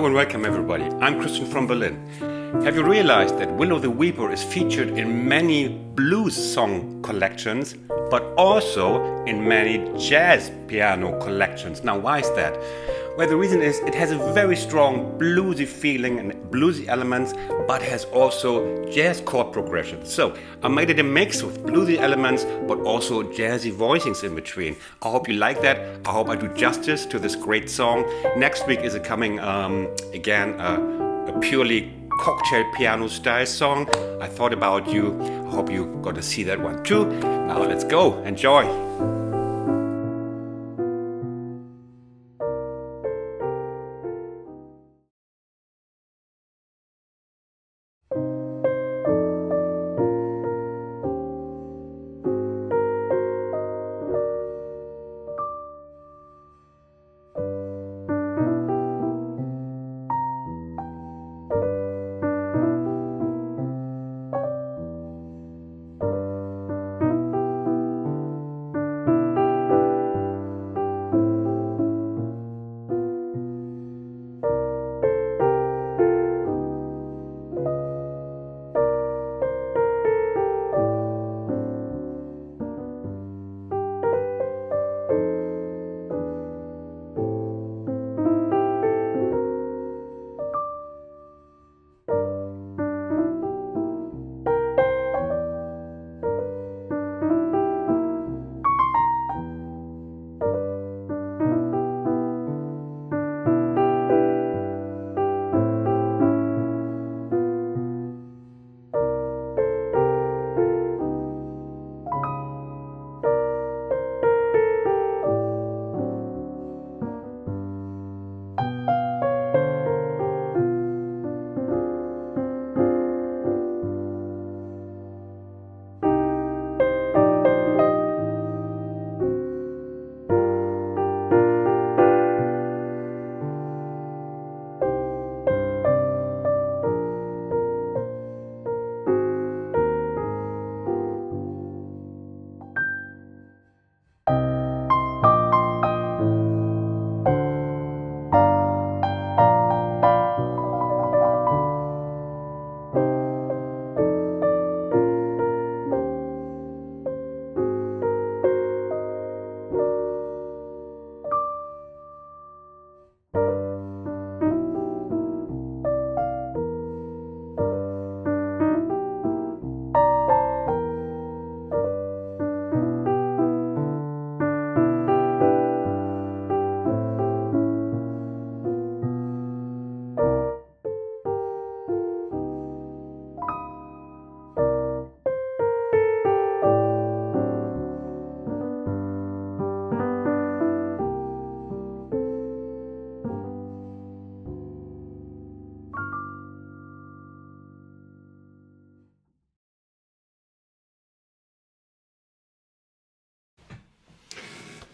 and welcome everybody. I'm Christian from Berlin. Have you realized that Willow the Weeper is featured in many blues song collections, but also in many jazz piano collections? Now, why is that? Well, the reason is it has a very strong bluesy feeling and bluesy elements, but has also jazz chord progressions. So I made it a mix with bluesy elements, but also jazzy voicings in between. I hope you like that. I hope I do justice to this great song. Next week is coming again a purely cocktail piano style song. I thought about you. I hope you got to see that one too. Now let's go. Enjoy.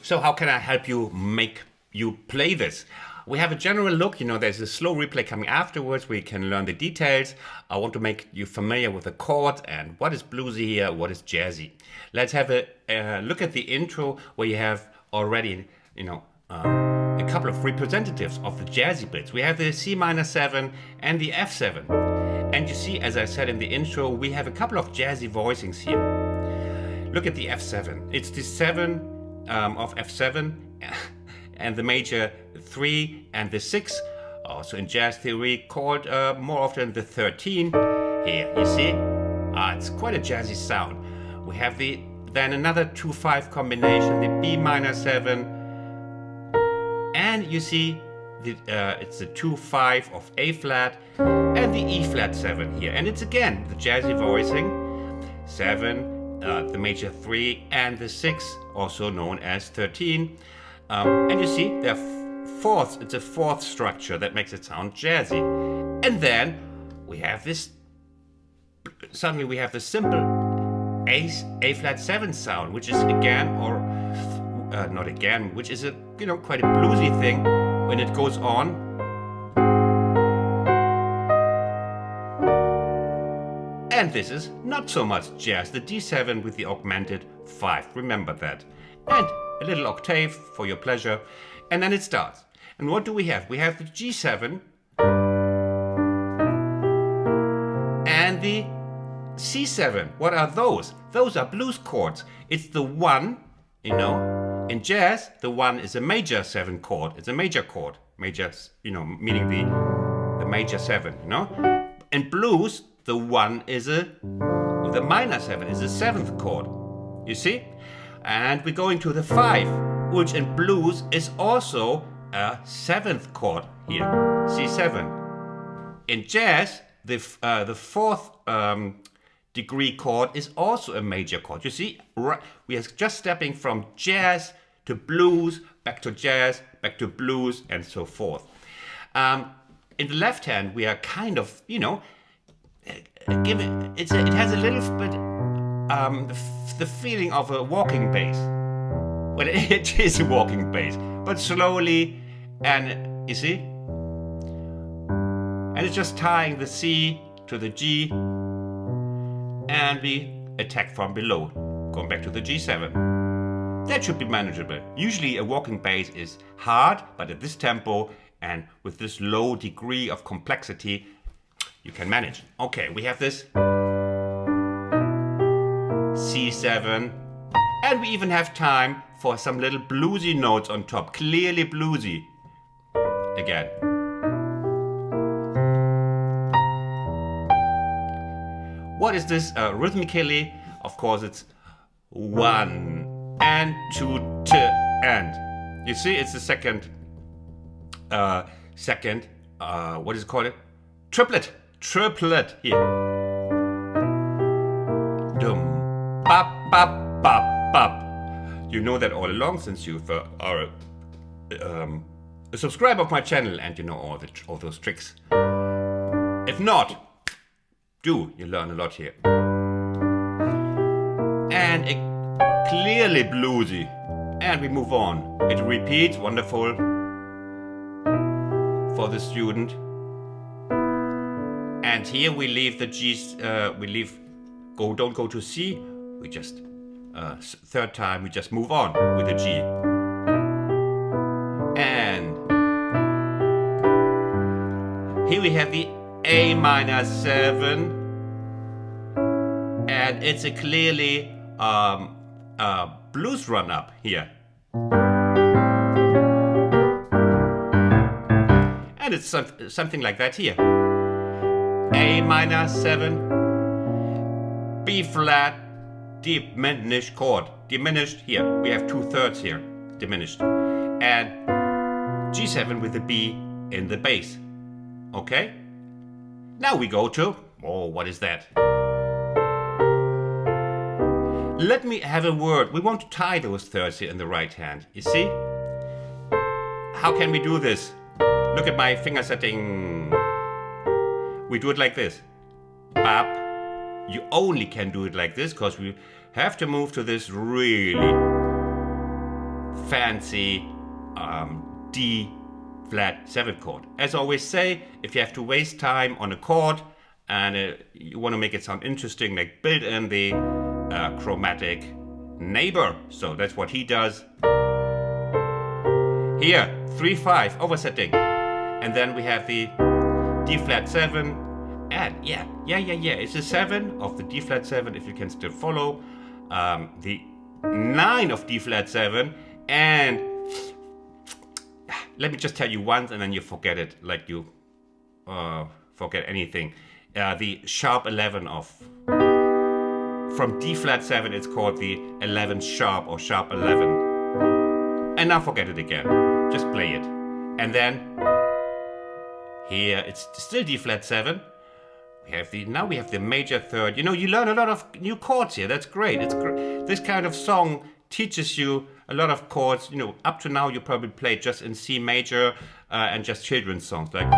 So how can I help you make you play this? We have a general look, there's a slow replay coming afterwards where you can learn the details. I want to make you familiar with the chords and what is bluesy here, what is jazzy. Let's have a look at the intro where you have already, a couple of representatives of the jazzy bits. We have the C-7 and the F7. And you see, as I said in the intro, we have a couple of jazzy voicings here. Look at the F7. It's the 7 of F7 and the major 3 and the 6, also in jazz theory called more often the 13. Here you see, it's quite a jazzy sound. We have then another 2-5 combination, the B-7, and you see it's the 2-5 of A flat and the E flat 7 here, and it's again the jazzy voicing 7. The major 3 and the 6, also known as 13. And you see, they're fourths. It's a fourth structure that makes it sound jazzy. And then we have this, suddenly we have the simple A flat 7 sound, which is again, or not again, which is a quite a bluesy thing when it goes on. And this is not so much jazz, the D7 with the augmented 5, remember that. And a little octave for your pleasure, and then it starts. And what do we have? We have the G7 the C7. What are those? Those are blues chords. It's the 1, you know. In jazz, the 1 is a major 7 chord. It's a major chord. Major, you know, meaning the major 7, you know. In blues, the 1 is the minor 7 is a 7th chord. You see? And we're going to the 5, which in blues is also a 7th chord here, C7. In jazz, the 4th degree chord is also a major chord. You see, we are just stepping from jazz to blues, back to jazz, back to blues, and so forth. In the left hand, we are kind of, you know, it has a little bit the feeling of a walking bass. Well, it is a walking bass, but slowly, and you see, and it's just tying the C to the G, and we attack from below, going back to the G7. That should be manageable. Usually a walking bass is hard, but at this tempo and with this low degree of complexity, you can manage. Okay, we have this C7, and we even have time for some little bluesy notes on top, clearly bluesy. Again. What is this rhythmically? Of course, it's 1 and 2 to and. You see, it's the second, what is it called? Triplet here. Dum, bop, bop, bop, bop. You know that all along since you are a subscriber of my channel and you know all those tricks. If not, you learn a lot here. And clearly bluesy. And we move on. It repeats, wonderful for the student. And here we leave the G's, don't go to C, we just, third time we just move on with the G. And here we have the A-7, and it's a clearly blues run up here. And it's something like that here. A-7, B flat, diminished chord. Diminished here. We have 2/3 here. Diminished. And G7 with the B in the bass. Okay? Now we go to, what is that? Let me have a word. We want to tie those thirds here in the right hand. You see? How can we do this? Look at my finger setting. We do it like this. Bop. You only can do it like this because we have to move to this really fancy D flat 7 chord. As I always say, if you have to waste time on a chord and you want to make it sound interesting, like build in the chromatic neighbor. So that's what he does. Here, 3/5 oversetting. And then we have the D flat 7. And yeah, it's a 7 of the D flat 7, if you can still follow. The 9 of D flat 7, and let me just tell you once and then you forget it, like you forget anything. The sharp 11 from D flat 7, it's called the 11 sharp or sharp 11. And now forget it again, just play it. And then here it's still D flat 7. Now we have the major third. You know, you learn a lot of new chords here. That's great. It's this kind of song teaches you a lot of chords. You know, up to now you probably played just in C major and just children's songs like.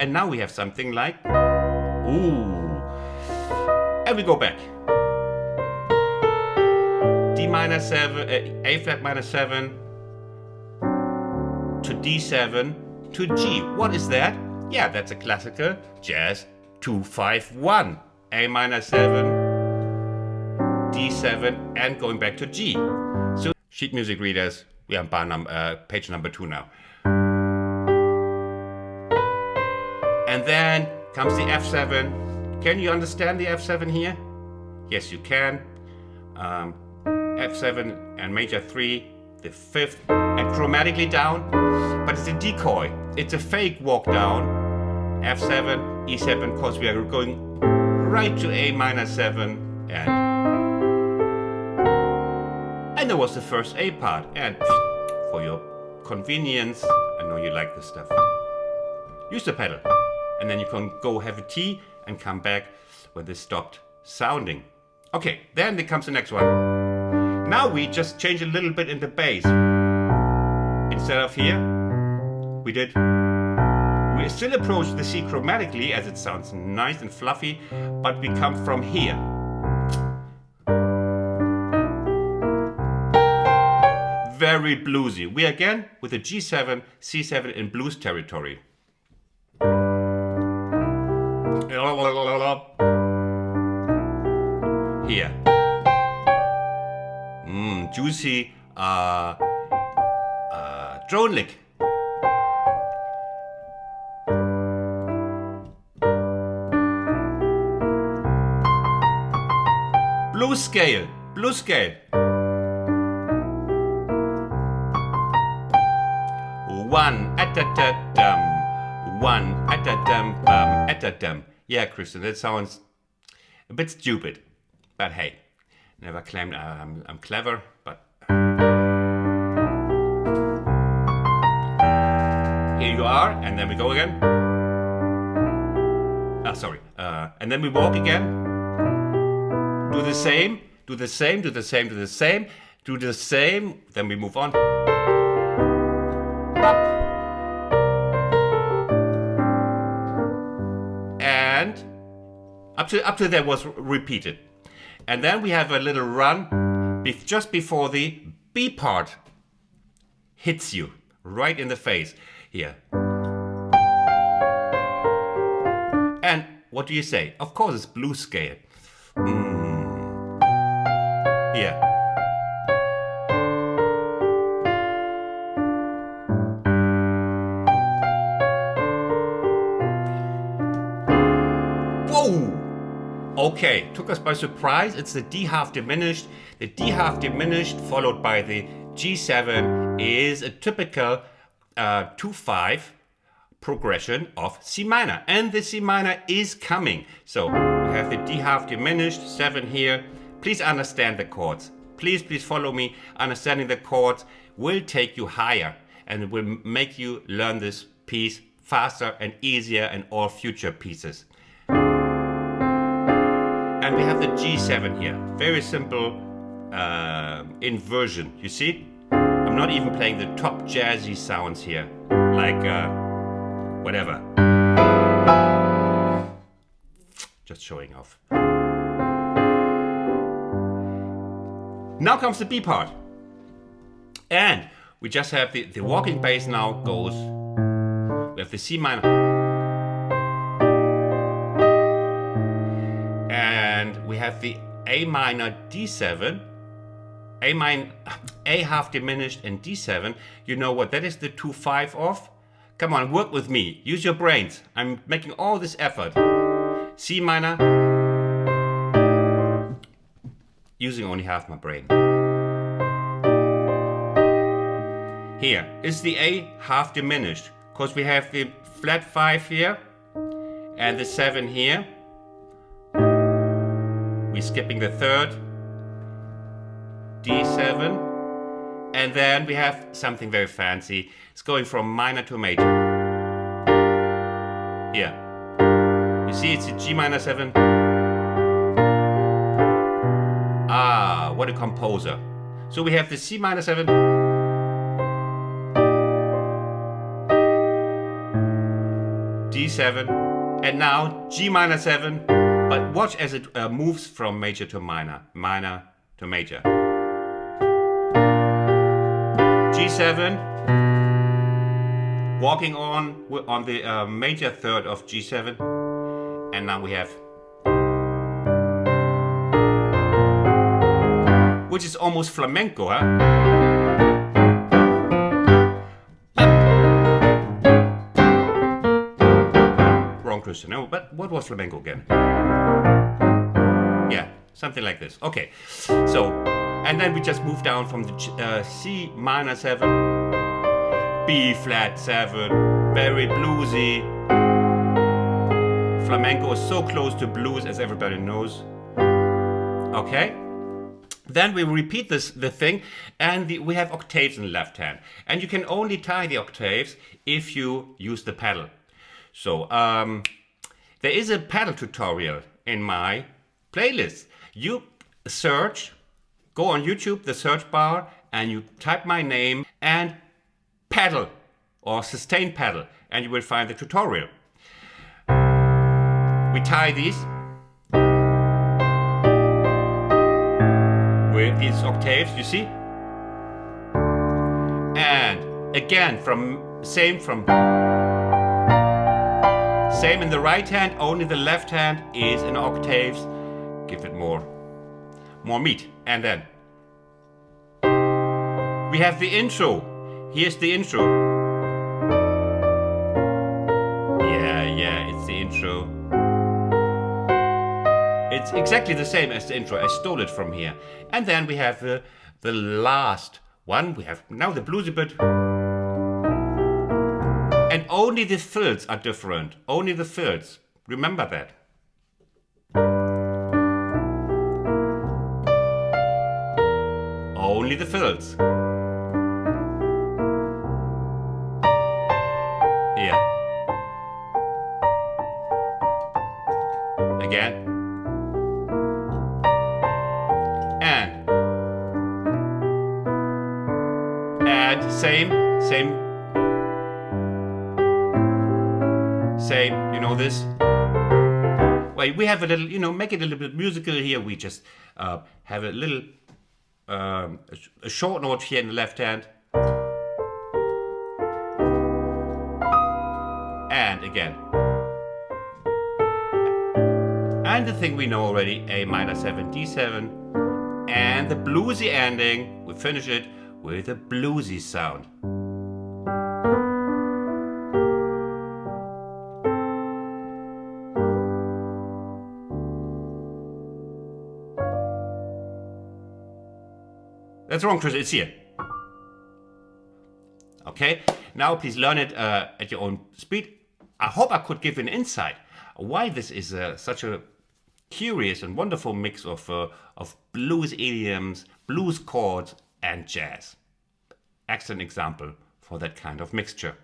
And now we have something like, and we go back. D-7, A flat -7 to D7 to G. What is that? Yeah, that's a classical jazz 2-5-1. A-7, D7, and going back to G. So, sheet music readers, we are on page number 2 now. And then comes the F7. Can you understand the F7 here? Yes, you can. F7 and major 3, the 5th, and chromatically down. But it's a decoy. It's a fake walk down. F7, E7, because we are going right to A-7, and that was the first A part. And for your convenience, I know you like this stuff, use the pedal, and then you can go have a tea and come back when this stopped sounding. Okay, then there comes the next one. Now we just change a little bit in the bass. Instead of here, we still approach the C chromatically, as it sounds nice and fluffy, but we come from here. Very bluesy. We again with the G7, C7 in blues territory. Here. Juicy drone lick. Blues scale, blues scale. One at a dum, one at a dum bum at a dum. Yeah, Christian, that sounds a bit stupid, but hey, never claimed I'm clever, but here you are, and then we go again. And then we walk again. Do the same, do the same, do the same, do the same, do the same. Then we move on. Up. And up to that was repeated. And then we have a little run just before the B part hits you right in the face here. And what do you say? Of course it's blues scale. Here. Whoa! Okay, took us by surprise. It's the D half diminished. The D half diminished followed by the G7 is a typical 2-5 progression of C minor. And the C minor is coming. So we have the D half diminished, 7 here. Please understand the chords. Please follow me. Understanding the chords will take you higher and it will make you learn this piece faster and easier in all future pieces. And we have the G7 here. Very simple inversion. You see? I'm not even playing the top jazzy sounds here. Like whatever. Just showing off. Now comes the B part. And we just have the walking bass now goes. We have the C minor. And we have the A minor D7. A half diminished and D7. You know what that is, the 2-5 of? Come on, work with me. Use your brains. I'm making all this effort. C minor. Using only half my brain. Here is the A half diminished, because we have the flat 5 here and the 7 here. We're skipping the 3rd, D7, and then we have something very fancy. It's going from minor to major. Here. You see, it's a G minor 7. Ah, what a composer. So we have the C minor 7, D7, and now G minor 7, but watch as it moves from major to minor, minor to major. G7, walking on the major 3rd of G7, and now we have, which is almost flamenco, huh? Wrong, Christian. understand. No, but what was flamenco again? Yeah, something like this. Okay, so, and then we just move down from the C minor 7, B flat 7, very bluesy. Flamenco is so close to blues, as everybody knows. Okay, then we repeat the thing, and we have octaves in the left hand. And you can only tie the octaves if you use the pedal. So there is a pedal tutorial in my playlist. You search, go on YouTube, the search bar, and you type my name and pedal or sustain pedal, and you will find the tutorial. We tie these with these octaves, you see? And again, same in the right hand, only the left hand is in octaves. Give it more meat. And then we have the intro. Here's the intro. Yeah, it's the intro. It's exactly the same as the intro. I stole it from here. And then we have the last one. We have now the bluesy bit. And only the fills are different. Only the fills. Remember that. Only the fills. Here. Again. And same, you know this? Well, we have a little, make it a little bit musical here. We just have a little, a short note here in the left hand. And again. And the thing we know already, Am7 D7. And the bluesy ending, we finish it with a bluesy sound. That's wrong, Chris, it's here. Okay, now please learn it at your own speed. I hope I could give an insight why this is such a curious and wonderful mix of blues idioms, blues chords, and jazz. Excellent example for that kind of mixture.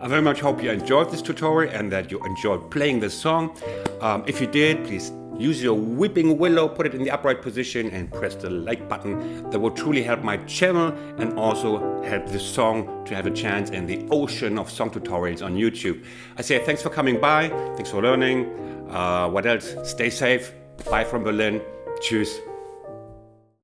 I very much hope you enjoyed this tutorial and that you enjoyed playing this song. If you did, please use your whipping Willow, put it in the upright position and press the like button. That will truly help my channel and also help this song to have a chance in the ocean of song tutorials on YouTube. I say thanks for coming by, thanks for learning. What else? Stay safe. Bye from Berlin. Tschüss.